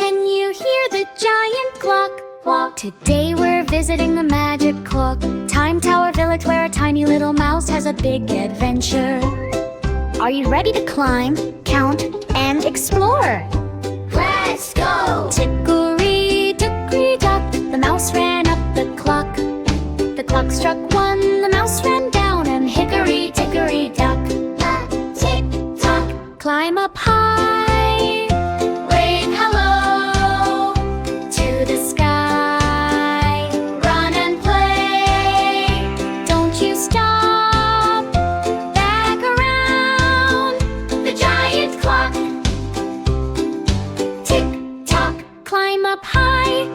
Can you hear the giant clock? Clock. Today we're visiting the magic clock Time Tower Village, where a tiny little mouse has a big adventure. Are you ready to climb, count, and explore? Let's go! Hickory Dickory Dock, the mouse ran up the clock. The clock struck one, the mouse ran down, and Hickory Dickory Dock. Tick-tock, climb up high, wave hello to the sky. Run and play, don't you stop, back around the giant clock. Tick-tock, climb up high,